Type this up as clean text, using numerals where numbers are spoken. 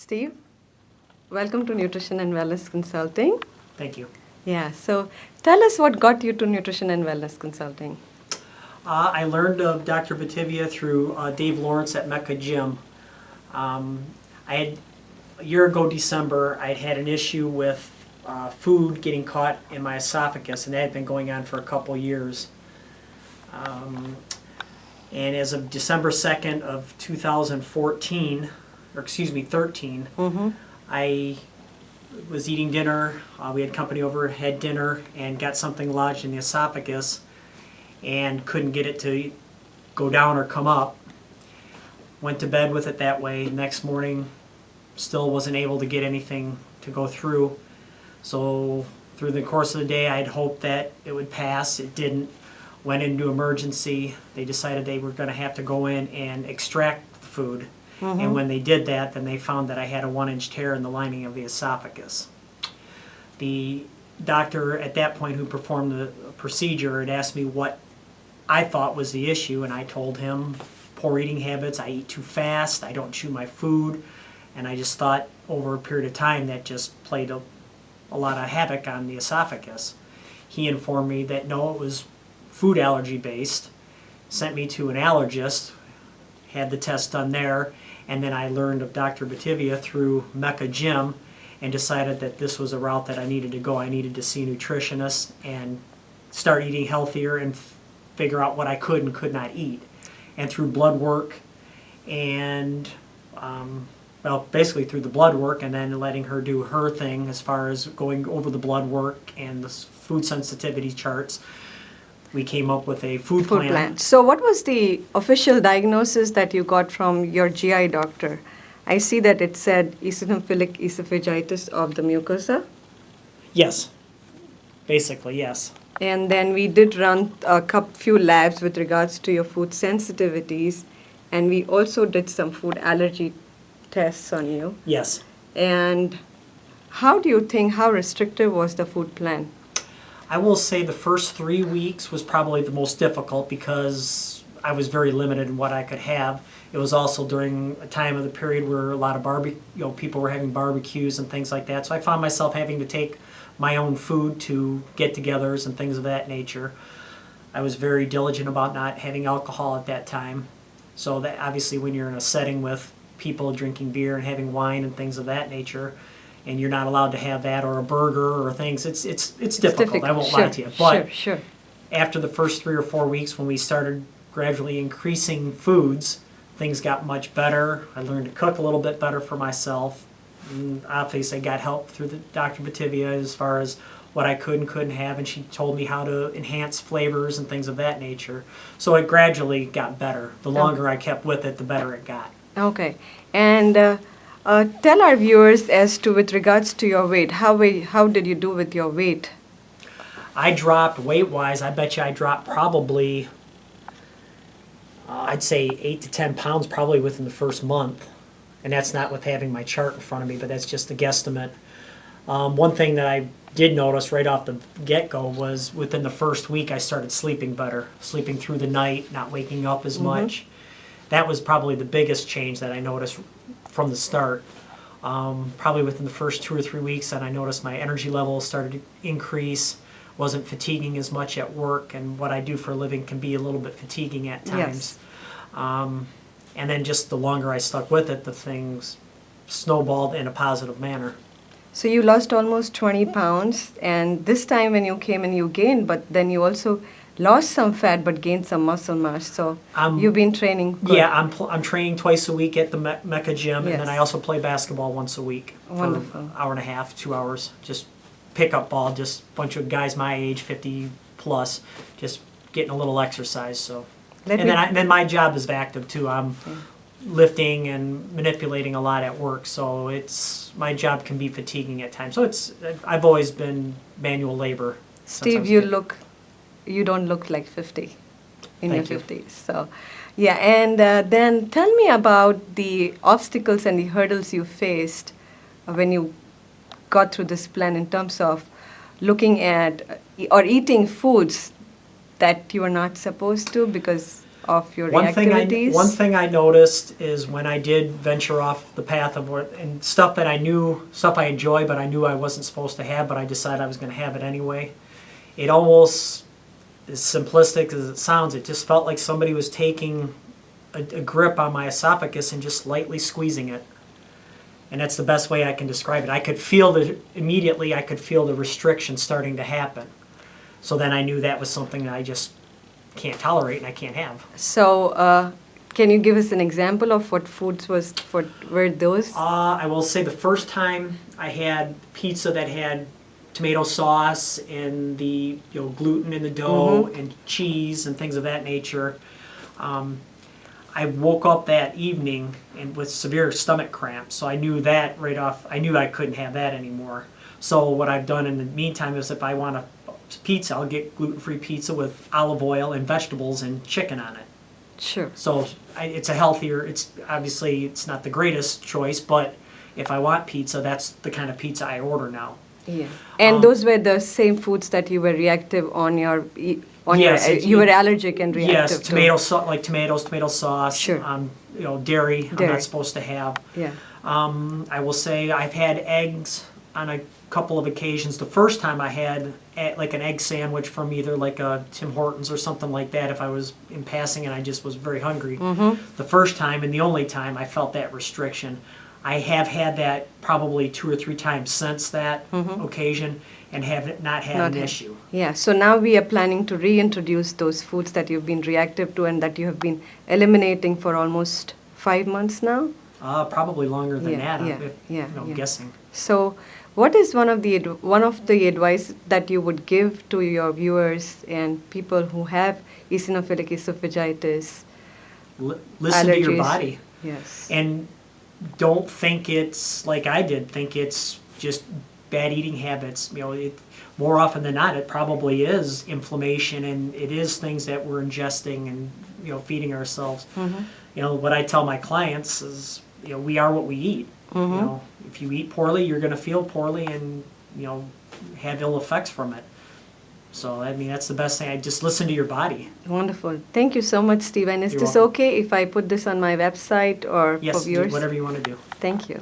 Steve, welcome to Nutrition and Wellness Consulting. Thank you. Yeah, so tell us what got you to Nutrition and Wellness Consulting. I learned of Dr. Bativia through Dave Lawrence at Mecca Gym. I had, a year ago December, I'd had an issue with food getting caught in my esophagus, and that had been going on for a couple years. And as of December 2nd of 2014, or excuse me, 13, I was eating dinner. We had company over, had dinner, and got something lodged in the esophagus and couldn't get it to go down or come up. Went to bed with it that way. Next morning, still wasn't able to get anything to go through. So through the course of the day, I'd hoped that it would pass. It didn't. Went into emergency. They decided they were going to have to go in and extract the food. And when they did that, then they found that I had a 1-inch tear in the lining of the esophagus. The doctor at that point who performed the procedure had asked me what I thought was the issue, and I told him poor eating habits. I eat too fast. I don't chew my food. And I just thought over a period of time that just played a lot of havoc on the esophagus. He informed me that no, it was food allergy based, sent me to an allergist, had the test done there, and then I learned of Dr. Bativia through Mecca Gym and decided that this was a route that I needed to go. I needed to see a nutritionist and start eating healthier and figure out what I could and could not eat. And through blood work and, basically through the blood work and then letting her do her thing as far as going over the blood work and the food sensitivity charts, we came up with a food plan. So what was the official diagnosis that you got from your GI doctor? I see that it said eosinophilic esophagitis of the mucosa. Yes, basically, yes. And then we did run a few labs with regards to your food sensitivities, and we also did some food allergy tests on you. Yes. And how do you think, how restrictive was the food plan? I will say the first 3 weeks was probably the most difficult because I was very limited in what I could have. It was also during a time of the period where a lot of people were having barbecues and things like that. So I found myself having to take my own food to get-togethers and things of that nature. I was very diligent about not having alcohol at that time. So that obviously when you're in a setting with people drinking beer and having wine and things of that nature, and you're not allowed to have that or a burger or things, it's difficult. I won't lie to you. But after the first 3 or 4 weeks when we started gradually increasing foods, things got much better. I learned to cook a little bit better for myself. And obviously I got help through the Dr. Bativia as far as what I could and couldn't have, and she told me how to enhance flavors and things of that nature. So it gradually got better. The longer I kept with it, the better it got. Okay. And tell our viewers as to, with regards to your weight, how did you do with your weight? I dropped weight-wise, I bet you I dropped probably, I'd say 8 to 10 pounds probably within the first month. And that's not with having my chart in front of me, but that's just a guesstimate. One thing that I did notice right off the get-go was within the first week I started sleeping better, sleeping through the night, not waking up as much. That was probably the biggest change that I noticed from the start. Probably within the first 2 or 3 weeks, and I noticed my energy level started to increase, wasn't fatiguing as much at work, and what I do for a living can be a little bit fatiguing at times. And then just the longer I stuck with it, the things snowballed in a positive manner. So you lost almost 20 pounds, and this time when you came in you gained, but then you also lost some fat but gained some muscle mass. So you've been training good. Yeah, I'm training twice a week at the Mecca Gym, and then I also play basketball once a week for an hour and a half, 2 hours. Just pick up ball, just a bunch of guys my age, 50 plus, just getting a little exercise. So, then my job is active too. I'm lifting and manipulating a lot at work, so my job can be fatiguing at times. So I've always been manual labor. Steve, you don't look like 50 in your 50s. So, yeah, and then tell me about the obstacles and the hurdles you faced when you got through this plan in terms of looking at or eating foods that you are not supposed to because of your One activities? thing I noticed is when I did venture off the path of and stuff that I knew, stuff I enjoy, but I knew I wasn't supposed to have, but I decided I was going to have it anyway. It almost, as simplistic as it sounds, it just felt like somebody was taking a grip on my esophagus and just lightly squeezing it. And that's the best way I can describe it. I could feel immediately I could feel the restriction starting to happen. So then I knew that was something that I just can't tolerate and I can't have. So, can you give us an example of what foods were those? I will say the first time I had pizza that had tomato sauce and the gluten in the dough and cheese and things of that nature. I woke up that evening and with severe stomach cramps, so I knew that right off. I knew I couldn't have that anymore. So what I've done in the meantime is if I want a pizza, I'll get gluten-free pizza with olive oil and vegetables and chicken on it. Sure. So it's a healthier. It's obviously it's not the greatest choice, but if I want pizza, that's the kind of pizza I order now. Yeah. And those were the same foods that you were reactive on your Yes, you were allergic and reactive yes, tomato like tomatoes, tomato sauce. Sure. Dairy. I'm Dairy. not supposed to have. Yeah. I will say I've had eggs on a couple of occasions. The first time I had like an egg sandwich from either like a Tim Hortons or something like that if I was in passing and I just was very hungry. The first time and the only time I felt that restriction. I have had that probably 2 or 3 times since that occasion and have not had an issue. Yeah, so now we are planning to reintroduce those foods that you've been reactive to and that you have been eliminating for almost 5 months now? Probably longer than that, I'm guessing. So what is one of the advice that you would give to your viewers and people who have eosinophilic esophagitis? Listen allergies? to your body. Yes. And don't think it's like I did. Think it's just bad eating habits. More often than not, it probably is inflammation, and it is things that we're ingesting and feeding ourselves. What I tell my clients is, we are what we eat. If you eat poorly, you're going to feel poorly and have ill effects from it. So, that's the best thing. I just listen to your body. Wonderful. Thank you so much, Steve. And is You're this welcome. okay if I put this on my website or Yes, for viewers? whatever you want to do. Thank you.